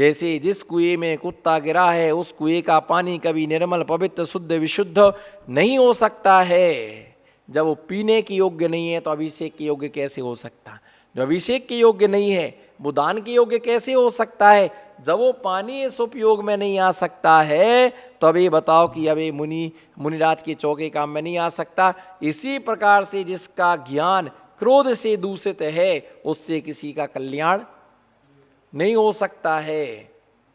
जैसे जिस कुएं में कुत्ता गिरा है उस कुएं का पानी कभी निर्मल पवित्र शुद्ध विशुद्ध नहीं हो सकता है। जब वो पीने के योग्य नहीं है तो अभिषेक के योग्य कैसे हो सकता? जो अभिषेक के योग्य नहीं है वो दान के योग्य कैसे हो सकता है? जब वो पानी इस उपयोग में नहीं आ सकता है तो अभी बताओ कि अभी मुनिराज के चौके काम में नहीं आ सकता। इसी प्रकार से जिसका ज्ञान क्रोध से दूषित है उससे किसी का कल्याण नहीं हो सकता है।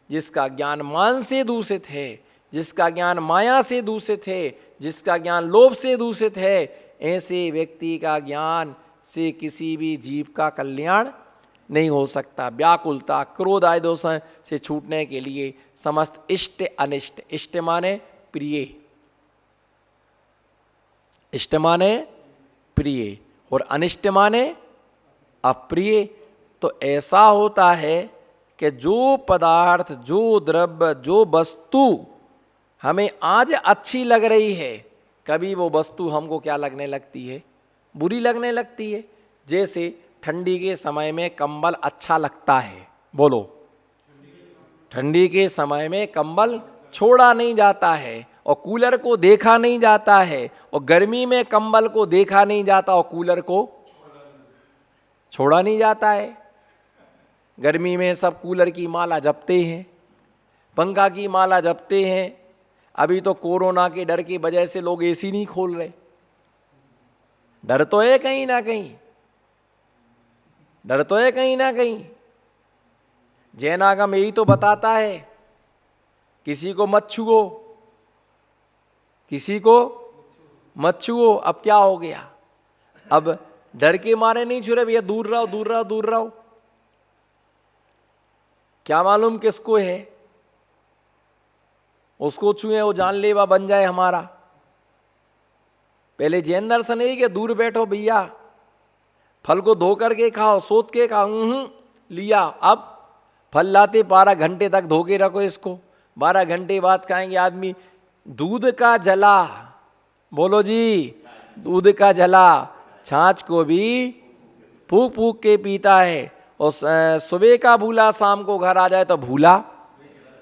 जिसका ज्ञान मान से दूषित है, जिसका ज्ञान माया से दूषित है, जिसका ज्ञान लोभ से दूषित है, ऐसे व्यक्ति का ज्ञान से किसी भी जीव का कल्याण नहीं हो सकता। व्याकुलता क्रोध आदि दोषों से छूटने के लिए समस्त इष्ट अनिष्ट, इष्ट माने प्रिय, इष्ट माने प्रिय और अनिष्ट माने अप्रिय। तो ऐसा होता है कि जो पदार्थ, जो द्रव्य, जो वस्तु हमें आज अच्छी लग रही है, कभी वो वस्तु हमको क्या लगने लगती है? बुरी लगने लगती है। जैसे ठंडी के समय में कंबल अच्छा लगता है, बोलो, ठंडी के समय में कंबल छोड़ा नहीं जाता है और कूलर को देखा नहीं जाता है, और गर्मी में कंबल को देखा नहीं जाता और कूलर को छोड़ा नहीं जाता है। गर्मी में सब कूलर की माला जपते हैं, पंखा की माला जपते हैं। अभी तो कोरोना के डर की वजह से लोग एसी नहीं खोल रहे। डर तो है कहीं ना कहीं, डर तो है कहीं ना कहीं। जैन आगम यही तो बताता है, किसी को मत छुओ, किसी को मत छुओ। अब क्या हो गया? अब डर के मारे नहीं छू रहे भैया, दूर रहो दूर रहो दूर रहो। क्या मालूम किसको है, उसको छुए वो जानलेवा बन जाए हमारा। पहले जैन दर्शन है कि दूर बैठो भैया, फल को धो करके खाओ, सोच के खाओ, लिया। अब फल लाते 12 घंटे तक धो के रखो इसको, 12 घंटे बाद खाएंगे। आदमी दूध का जला, बोलो जी, दूध का जला छाछ को भी फूक फूक के पीता है, और सुबह का भूला शाम को घर आ जाए तो भूला।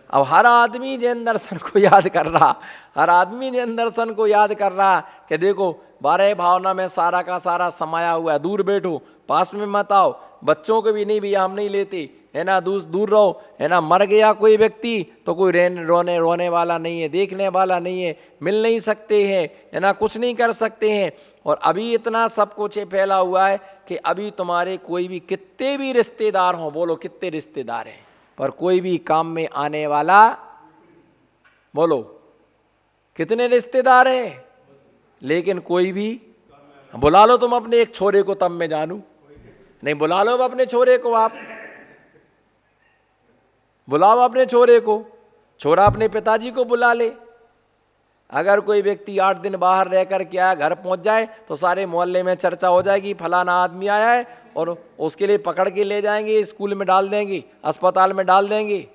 अब हर आदमी जैन दर्शन को याद कर रहा, हर आदमी जैन दर्शन को याद कर रहा कि देखो 12 भावना में सारा का सारा समाया हुआ है। दूर बैठो, पास में मत आओ। बच्चों को भी नहीं भैया हम नहीं लेते, है ना, दूर रहो, है ना। मर गया कोई व्यक्ति तो कोई रोने वाला नहीं है, देखने वाला नहीं है, मिल नहीं सकते हैं, है ना, कुछ नहीं कर सकते हैं। और अभी इतना सब कुछ फैला हुआ है कि अभी तुम्हारे कोई भी कितने भी रिश्तेदार हों, बोलो कितने रिश्तेदार हैं, पर कोई भी काम में आने वाला, बोलो कितने रिश्तेदार हैं, लेकिन कोई भी। बुला लो तुम अपने एक छोरे को तब मैं जानू, नहीं बुला लो अपने छोरे को, आप बुलाओ अपने छोरे को, छोरा अपने पिताजी को बुला ले। अगर कोई व्यक्ति 8 दिन बाहर रह कर के आया, घर पहुंच जाए तो सारे मोहल्ले में चर्चा हो जाएगी, फलाना आदमी आया है, और उसके लिए पकड़ के ले जाएंगे, स्कूल में डाल देंगे, अस्पताल में डाल देंगे।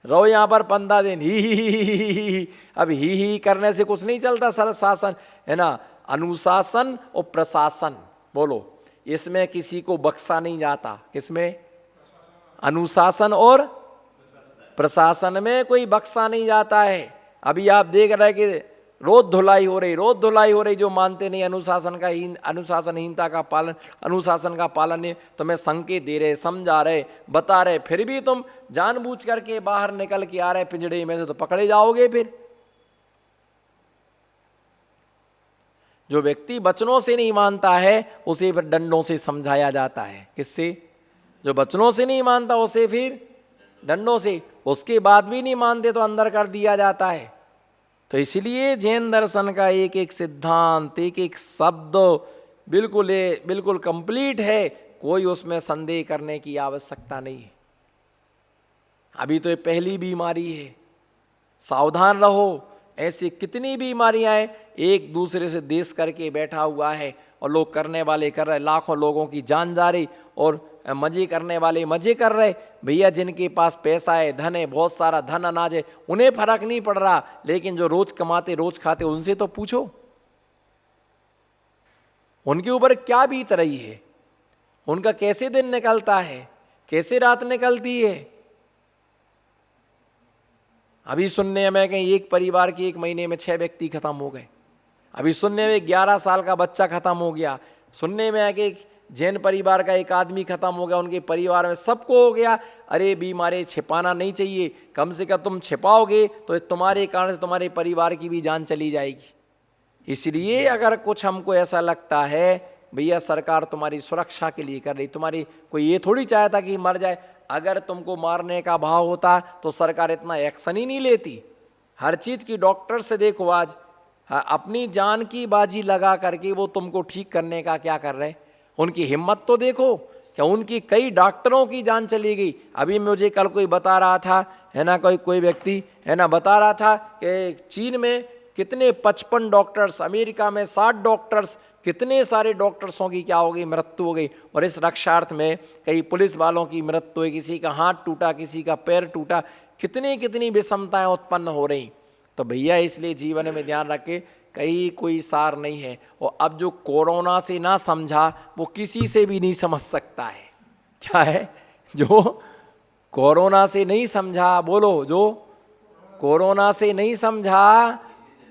रहो यहाँ पर 15 दिन, ही। अब ही करने से कुछ नहीं चलता। सर शासन, है ना, अनुशासन और प्रशासन, बोलो इसमें किसी को बख्शा नहीं जाता। किसमें? अनुशासन और प्रशासन में कोई बख्शा नहीं जाता है। अभी आप देख रहे हैं कि रोज धुलाई हो रही, रोज धुलाई हो रही। जो मानते नहीं अनुशासनहीनता का पालन, अनुशासन का पालन नहीं, तुम्हें संकेत दे रहे, समझा रहे, बता रहे, फिर भी तुम जानबूझ करके बाहर निकल के आ रहे पिंजड़े में से, तो पकड़े जाओगे। फिर जो व्यक्ति वचनों से नहीं मानता है उसे फिर डंडों से समझाया जाता है। किससे? जो वचनों से नहीं मानता उसे फिर डंडों से, उसके बाद भी नहीं मानते तो अंदर कर दिया जाता है। तो इसलिए जैन दर्शन का एक एक सिद्धांत, एक एक शब्द बिल्कुल कंप्लीट है, कोई उसमें संदेह करने की आवश्यकता नहीं है। अभी तो ये पहली बीमारी है, सावधान रहो। ऐसी कितनी बीमारियां हैं, एक दूसरे से देश करके बैठा हुआ है, और लोग करने वाले कर रहे, लाखों लोगों की जान जा रही, और मजे करने वाले मजे कर रहे। भैया जिनके पास पैसा है, धन है, बहुत सारा धन अनाज है, उन्हें फर्क नहीं पड़ रहा, लेकिन जो रोज कमाते रोज खाते उनसे तो पूछो, उनके ऊपर क्या बीत रही है, उनका कैसे दिन निकलता है, कैसे रात निकलती है। अभी सुनने में कहीं एक परिवार के 1 महीने में 6 व्यक्ति खत्म हो गए। अभी सुनने में 11 साल का बच्चा खत्म हो गया। सुनने में है कि एक जैन परिवार का एक आदमी खत्म हो गया, उनके परिवार में सबको हो गया। अरे बीमारी छिपाना नहीं चाहिए, कम से कम तुम छिपाओगे तो तुम्हारे कारण से तुम्हारे परिवार की भी जान चली जाएगी। इसलिए अगर कुछ हमको ऐसा लगता है भैया सरकार तुम्हारी सुरक्षा के लिए कर रही, तुम्हारी कोई ये थोड़ी चाहता कि मर जाए। अगर तुमको मारने का भाव होता तो सरकार इतना एक्शन ही नहीं लेती। हर चीज़ की डॉक्टर से देखो आज, अपनी जान की बाजी लगा करके वो तुमको ठीक करने का क्या कर रहे हैं। उनकी हिम्मत तो देखो, क्या उनकी कई डॉक्टरों की जान चली गई। अभी मुझे कल कोई बता रहा था, है ना, कोई व्यक्ति है ना बता रहा था कि चीन में कितने 55 डॉक्टर्स, अमेरिका में 60 डॉक्टर्स, कितने सारे डॉक्टर्सों की क्या हो गई, मृत्यु हो गई। और इस रक्षार्थ में कई पुलिस वालों की मृत्यु हुई, किसी का हाथ टूटा, किसी का पैर टूटा, कितनी विषमताएं उत्पन्न हो रही। तो भैया इसलिए जीवन में ध्यान रखे, कहीं कोई सार नहीं है। और अब जो कोरोना से ना समझा वो किसी से भी नहीं समझ सकता है। क्या है? जो कोरोना से नहीं समझा, बोलो, जो कोरोना से नहीं समझा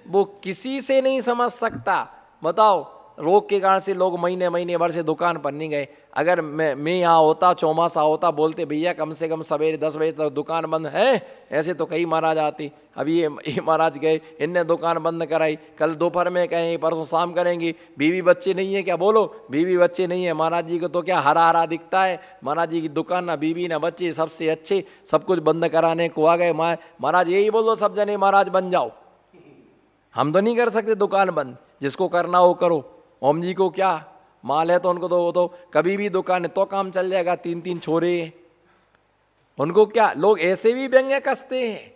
वो किसी से नहीं समझ सकता। बताओ, रोग के कारण से लोग महीने भर से दुकान पर नहीं गए। अगर मैं यहाँ होता, चौमासा होता, बोलते भैया कम से कम सवेरे 10 बजे तक दुकान बंद है, ऐसे तो कई महाराज आते। अभी ये महाराज गए, इनने दुकान बंद कराई, कल दोपहर में कहें परसों शाम करेंगे। बीवी बच्चे नहीं है क्या? बोलो, बीवी बच्चे नहीं है। महाराज जी को तो क्या हरा हरा दिखता है। महाराज जी की दुकान, ना बीवी ना बच्चे, सबसे अच्छे, सब कुछ बंद कराने को आ गए। महाराज यही बोलो सब जने महाराज बन जाओ। हम तो नहीं कर सकते दुकान बंद, जिसको करना हो करो। ओम जी को क्या माल है तो उनको तो वो तो कभी भी दुकान है तो काम चल जाएगा। 3 छोरे हैं, उनको क्या, लोग ऐसे भी व्यंग्य कसते हैं,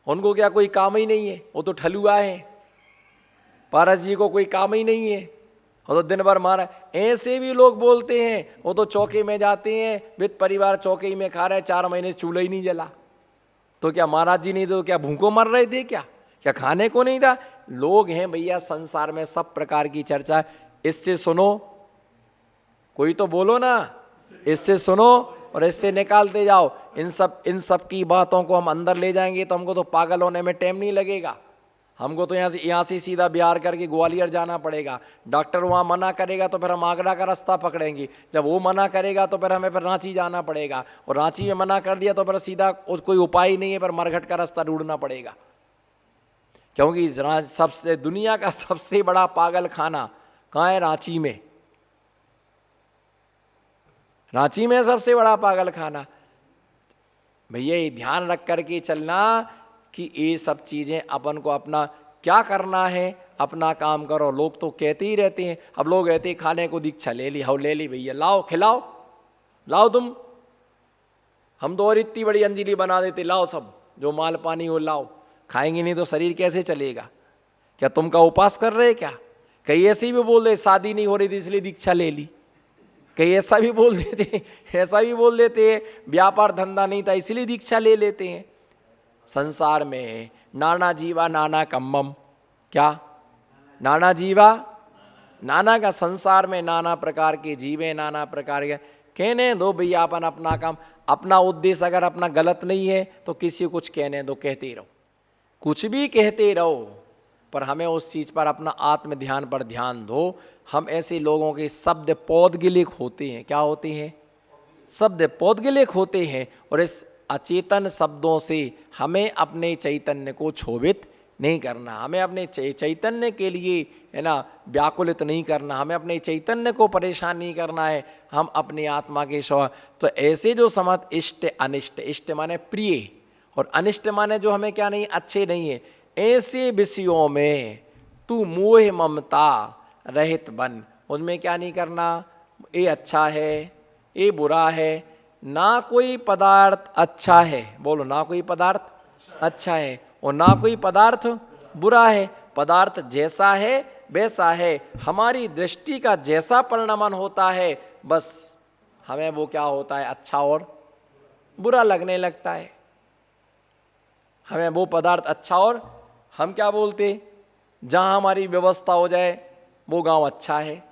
उनको क्या कोई काम ही नहीं है, वो तो ठलुआ है। पारस जी को कोई काम ही नहीं है, वो तो दिन भर मारा। ऐसे भी लोग बोलते हैं, वो तो चौके में जाते हैं, वित्त परिवार चौके में खा रहे, 4 महीने चूल्हा ही नहीं जला। तो क्या महाराज जी नहीं तो क्या भूखों मर रहे थे क्या खाने को नहीं था? लोग हैं भैया संसार में, सब प्रकार की चर्चा। इससे सुनो, कोई तो बोलो ना, इससे सुनो और इससे निकालते जाओ। इन सब की बातों को हम अंदर ले जाएंगे तो हमको तो पागल होने में टाइम नहीं लगेगा। हमको तो यहाँ से सीधा बिहार करके ग्वालियर जाना पड़ेगा। डॉक्टर वहाँ मना करेगा तो फिर हम आगरा का रास्ता पकड़ेंगे। जब वो मना करेगा तो फिर हमें रांची जाना पड़ेगा, और रांची में मना कर दिया तो फिर सीधा कोई उपाय नहीं है, फिर मरघट का रास्ता ढूंढना पड़ेगा। क्योंकि सबसे दुनिया का सबसे बड़ा पागल खाना कहाँ है? रांची में। रांची में सबसे बड़ा पागल खाना। भैया ये ध्यान रख करके चलना कि ये सब चीज़ें अपन को अपना क्या करना है, अपना काम करो। लोग तो कहते ही रहते हैं, अब लोग कहते हैं खाने को दीक्षा ले ली, हाँ ले ली भैया, लाओ खिलाओ, लाओ तुम, हम तो और इतनी बड़ी अंजलि बना देते, लाओ सब जो माल पानी हो लाओ। खाएंगे नहीं तो शरीर कैसे चलेगा? क्या तुम का उपास कर रहे क्या? कई ऐसे भी बोल रहे शादी नहीं हो रही थी इसलिए दीक्षा ले ली, कई ऐसा भी बोल देते, ऐसा भी बोल देते हैं व्यापार धंधा नहीं था इसलिए दीक्षा ले लेते हैं। संसार में नाना जीवा नाना कम्मम, क्या नाना जीवा नाना का, संसार में नाना प्रकार के जीवे, नाना प्रकार के। कहने दो भैया अपन अपना काम, अपना उद्देश्य अगर अपना गलत नहीं है तो किसी को कुछ कहने दो, कहते ही रहो, कुछ भी कहते रहो, पर हमें उस चीज़ पर अपना आत्म ध्यान पर ध्यान दो। हम ऐसे लोगों के शब्द पौद्गलिक होते हैं। क्या होते हैं? शब्द पौद्गलिक होते हैं, और इस अचेतन शब्दों से हमें अपने चैतन्य को क्षोभित नहीं करना, हमें अपने चैतन्य के लिए है ना व्याकुलित नहीं करना, हमें अपने चैतन्य को परेशान नहीं करना है, हम अपनी आत्मा के तो ऐसे जो समझ इष्ट अनिष्ट, इष्ट माने प्रिय और अनिष्ट माने जो हमें क्या नहीं, अच्छे नहीं है, ऐसे विषयों में तू मोह ममता रहित बन। उनमें क्या नहीं करना, ये अच्छा है ये बुरा है, ना कोई पदार्थ अच्छा है, बोलो ना कोई पदार्थ अच्छा है और ना कोई पदार्थ बुरा है। पदार्थ जैसा है वैसा है, हमारी दृष्टि का जैसा परिणाम होता है बस हमें वो क्या होता है, अच्छा और बुरा लगने लगता है। हमें वो पदार्थ अच्छा, और हम क्या बोलते, जहाँ हमारी व्यवस्था हो जाए वो गांव अच्छा है,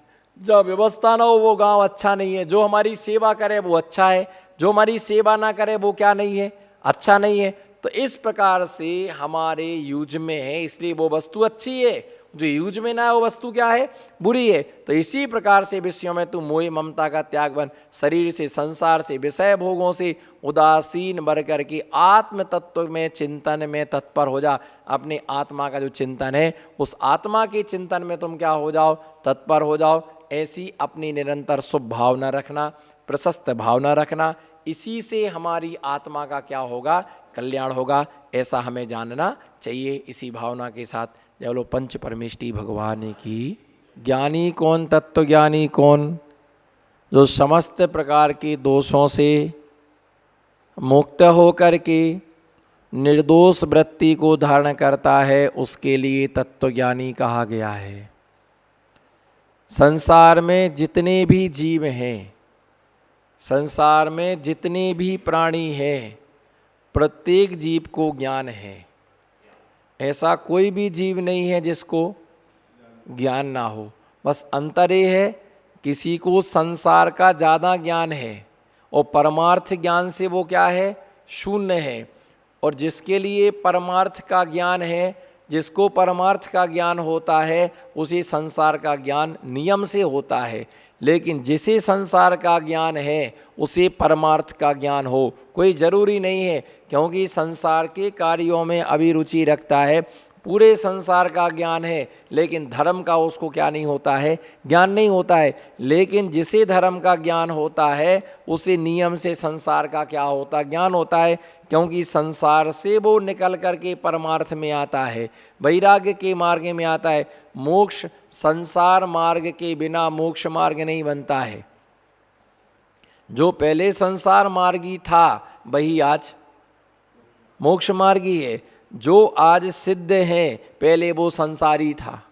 जहाँ व्यवस्था ना हो वो गांव अच्छा नहीं है, जो हमारी सेवा करे वो अच्छा है, जो हमारी सेवा ना करे वो क्या नहीं है, अच्छा नहीं है। तो इस प्रकार से हमारे यूज में है, इसलिए वो वस्तु अच्छी है, जो यूज में ना है वो वस्तु क्या है, बुरी है। तो इसी प्रकार से विषयों में तू मोह ममता का त्याग बन, शरीर से, संसार से, विषय भोगों से उदासीन बर करके आत्म तत्व में चिंतन में तत्पर हो जा। अपने आत्मा का जो चिंतन है उस आत्मा के चिंतन में तुम क्या हो जाओ, तत्पर हो जाओ। ऐसी अपनी निरंतर शुभ भावना रखना, प्रशस्त भावना रखना, इसी से हमारी आत्मा का क्या होगा, कल्याण होगा, ऐसा हमें जानना चाहिए। इसी भावना के साथ जय बोलो पंच परमेष्टि भगवान की। ज्ञानी कौन, तत्व ज्ञानी कौन, जो समस्त प्रकार के दोषों से मुक्त होकर के निर्दोष वृत्ति को धारण करता है, उसके लिए तत्वज्ञानी कहा गया है। संसार में जितने भी जीव हैं, संसार में जितने भी प्राणी हैं, प्रत्येक जीव को ज्ञान है। ऐसा कोई भी जीव नहीं है जिसको ज्ञान ना हो। बस अंतर ये है, किसी को संसार का ज़्यादा ज्ञान है और परमार्थ ज्ञान से वो क्या है, शून्य है। और जिसके लिए परमार्थ का ज्ञान है, जिसको परमार्थ का ज्ञान होता है, उसी संसार का ज्ञान नियम से होता है। लेकिन जिसे संसार का ज्ञान है उसे परमार्थ का ज्ञान हो, कोई ज़रूरी नहीं है, क्योंकि संसार के कार्यों में अभिरुचि रखता है। पूरे संसार का ज्ञान है लेकिन धर्म का उसको क्या नहीं होता है, ज्ञान नहीं होता है। लेकिन जिसे धर्म का ज्ञान होता है उसे नियम से संसार का क्या होता, ज्ञान होता है, क्योंकि संसार से वो निकल करके परमार्थ में आता है, वैराग्य के मार्ग में आता है। मोक्ष संसार मार्ग के बिना मोक्ष मार्ग नहीं बनता है। जो पहले संसार मार्गी था वही आज मोक्ष मार्गी है। जो आज सिद्ध है पहले वो संसारी था।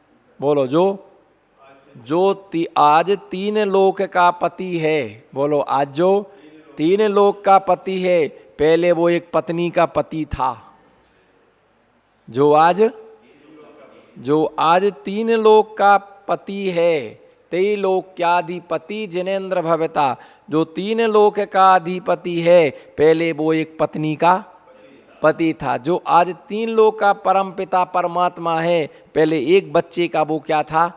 बोलो, जो आज 3 लोक का पति है, बोलो आज जो 3 लोक का पति है पहले वो एक पत्नी का पति था। जो आज 3 लोक का पति है, ते लोक्याधिपति जिनेन्द्र भवता, जो 3 लोक का अधिपति है पहले वो एक पत्नी का पति था। जो आज 3 लोक का परम पिता परमात्मा है, पहले एक बच्चे का वो क्या था,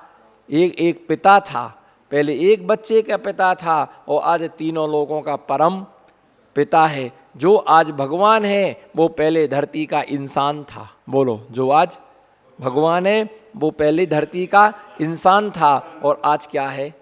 एक पिता था। पहले एक बच्चे का पिता था और आज तीनों लोगों का परम पिता है। जो आज भगवान है वो पहले धरती का इंसान था। बोलो, जो आज भगवान है वो पहले धरती का इंसान था और आज क्या है,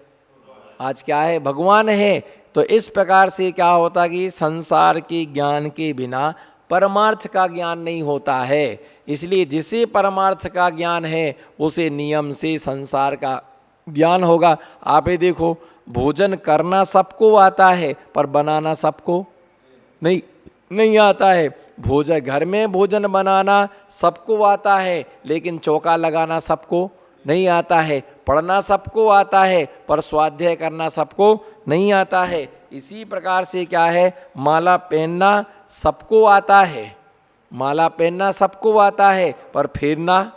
आज क्या है, भगवान है। तो इस प्रकार से क्या होता कि संसार के ज्ञान के बिना परमार्थ का ज्ञान नहीं होता है। इसलिए जिसे परमार्थ का ज्ञान है उसे नियम से संसार का ज्ञान होगा। आप ये देखो, भोजन करना सबको आता है पर बनाना सबको नहीं आता है। भोजन, घर में भोजन बनाना सबको आता है लेकिन चौका लगाना सबको नहीं आता है। पढ़ना सबको आता है पर स्वाध्याय करना सबको नहीं आता है। इसी प्रकार से क्या है, माला पहनना सबको आता है, माला पहनना सबको आता है पर फेरना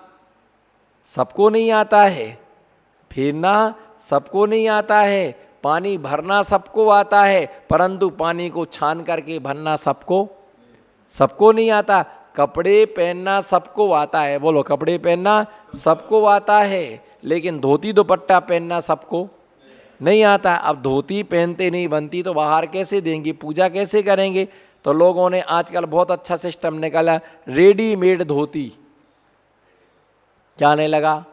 सबको नहीं आता है, फेरना सबको नहीं आता है। पानी भरना सबको आता है परंतु पानी को छान करके भरना सबको नहीं आता। कपड़े पहनना सबको आता है, बोलो कपड़े पहनना सबको आता है, लेकिन धोती दुपट्टा पहनना सबको नहीं आता। अब धोती पहनते नहीं बनती तो बाहर कैसे देंगे, पूजा कैसे करेंगे। तो लोगों ने आजकल बहुत अच्छा सिस्टम निकाला, रेडीमेड धोती। क्या आने लगा,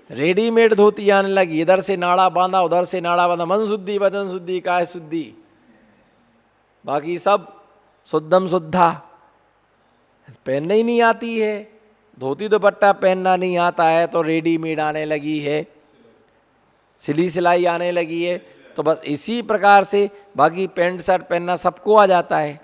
रेडीमेड धोती आने लगी। इधर से नाड़ा बांधा, उधर से नाड़ा बांधा, मन शुद्धि वदन शुद्धि काय शुद्धि, बाकी सब शुद्धम शुद्धा। पहनने ही नहीं आती है, धोती दुपट्टा पहनना नहीं आता है तो रेडीमेड आने लगी है, सिली सिलाई आने लगी है। तो बस इसी प्रकार से बाकी पैंट शर्ट पहनना सबको आ जाता है,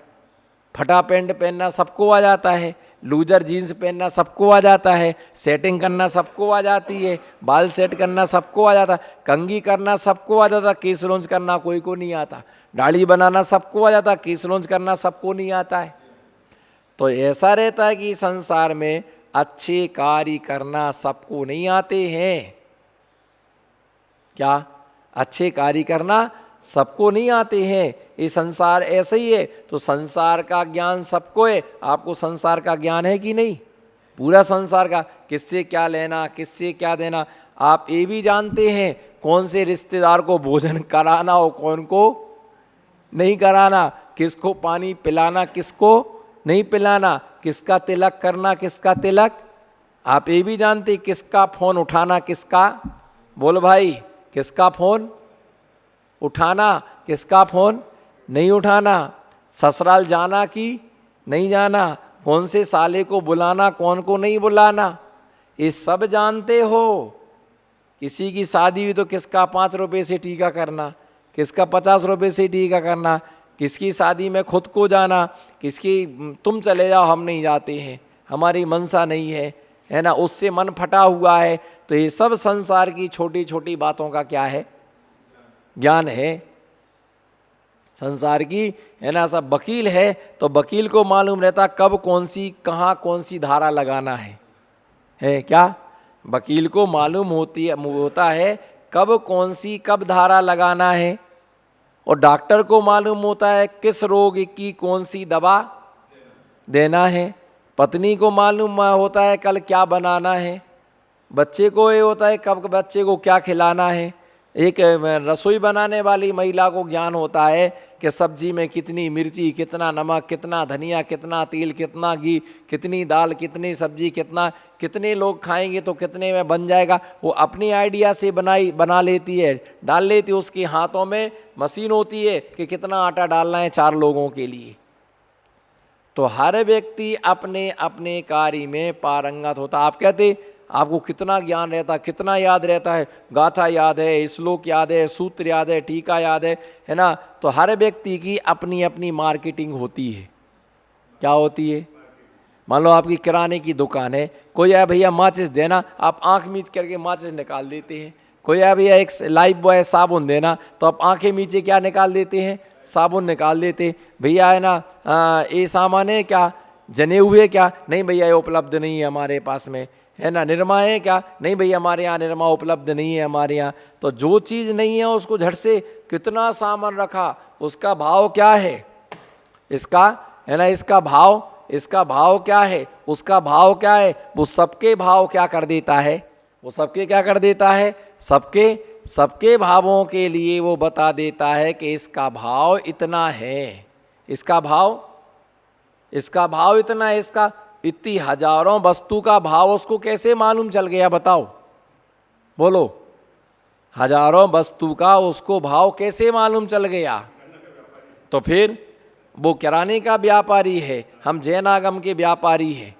फटा पैंट पहनना सबको आ जाता है, लूजर जीन्स पहनना सबको आ जाता है, सेटिंग करना सबको आ जाती है, बाल सेट करना सबको आ जाता है, कंघी करना सबको आ जाता, केस लॉन्च करना कोई को नहीं आता, दाढ़ी बनाना सबको आ जाता, केस लॉन्च करना सबको नहीं आता है। तो ऐसा रहता है कि संसार में अच्छे कार्य करना सबको नहीं आते हैं। क्या अच्छे कार्य करना सबको नहीं आते हैं। ये संसार ऐसे ही है, तो संसार का ज्ञान सबको है। आपको संसार का ज्ञान है कि नहीं? पूरा संसार का, किससे क्या लेना, किससे क्या देना। आप ये भी जानते हैं कौन से रिश्तेदार को भोजन कराना और कौन को नहीं कराना, किसको पानी पिलाना, किसको नहीं पिलाना, किसका तिलक करना, किसका तिलक। आप ये भी जानते किसका फोन उठाना, किसका, बोल भाई, किसका फोन उठाना, किसका फोन नहीं उठाना, ससुराल जाना कि नहीं जाना, कौन से साले को बुलाना, कौन को नहीं बुलाना, ये सब जानते हो। किसी की शादी हुई तो किसका 5 रुपए से टीका करना, किसका 50 रुपए से टीका करना, किसकी शादी में खुद को जाना, किसकी तुम चले जाओ हम नहीं जाते हैं, हमारी मनसा नहीं है ना, उससे मन फटा हुआ है। तो ये सब संसार की छोटी छोटी बातों का क्या है? ज्ञान है संसार की, है ना। सब वकील है तो वकील को मालूम रहता कब कौन सी कहाँ कौन सी धारा लगाना है क्या? वकील को मालूम होता है कब कौन सी कब धारा लगाना है। और डॉक्टर को मालूम होता है किस रोग की कौन सी दवा देना है। पत्नी को मालूम होता है कल क्या बनाना है। बच्चे को ये होता है कब बच्चे को क्या खिलाना है। एक रसोई बनाने वाली महिला को ज्ञान होता है कि सब्जी में कितनी मिर्ची, कितना नमक, कितना धनिया, कितना तेल, कितना घी, कितनी दाल, कितनी सब्जी, कितने लोग खाएंगे तो कितने में बन जाएगा। वो अपनी आइडिया से बना लेती है, डाल लेती है। उसके हाथों में मशीन होती है कि कितना आटा डालना है 4 लोगों के लिए। तो हर व्यक्ति अपने अपने कार्य में पारंगत होता। आप कहते आपको कितना ज्ञान रहता, कितना याद रहता है, गाथा याद है, श्लोक याद है, सूत्र याद है, टीका याद है ना। तो हर व्यक्ति की अपनी अपनी मार्केटिंग होती है। क्या होती है? मान लो आपकी किराने की दुकान है, कोई है भैया माचिस देना, आप आंख मीच करके माचिस निकाल देते हैं। कोई है भैया एक लाइफ बॉय साबुन देना, तो आप आंखें मीचे क्या निकाल देते हैं? साबुन निकाल देते। भैया है ना ये सामान है क्या, जने हुए क्या, नहीं भैया ये उपलब्ध नहीं है हमारे पास में, है ना। निरमा है क्या, नहीं भैया हमारे यहाँ निरमा उपलब्ध नहीं है हमारे यहाँ। तो जो चीज़ नहीं है उसको झट से, कितना सामान रखा, उसका भाव क्या है, इसका, है ना, इसका भाव क्या है, उसका भाव क्या है। वो सबके भाव क्या कर देता है, वो सबके क्या कर देता है, सबके भावों के लिए वो बता देता है कि इसका भाव इतना है, इसका भाव इतना है, इसका इतनी हजारों वस्तु का भाव उसको कैसे मालूम चल गया बताओ, बोलो। हजारों वस्तु का उसको भाव कैसे मालूम चल गया? तो फिर वो किराने का व्यापारी है, हम जैन आगम के व्यापारी हैं।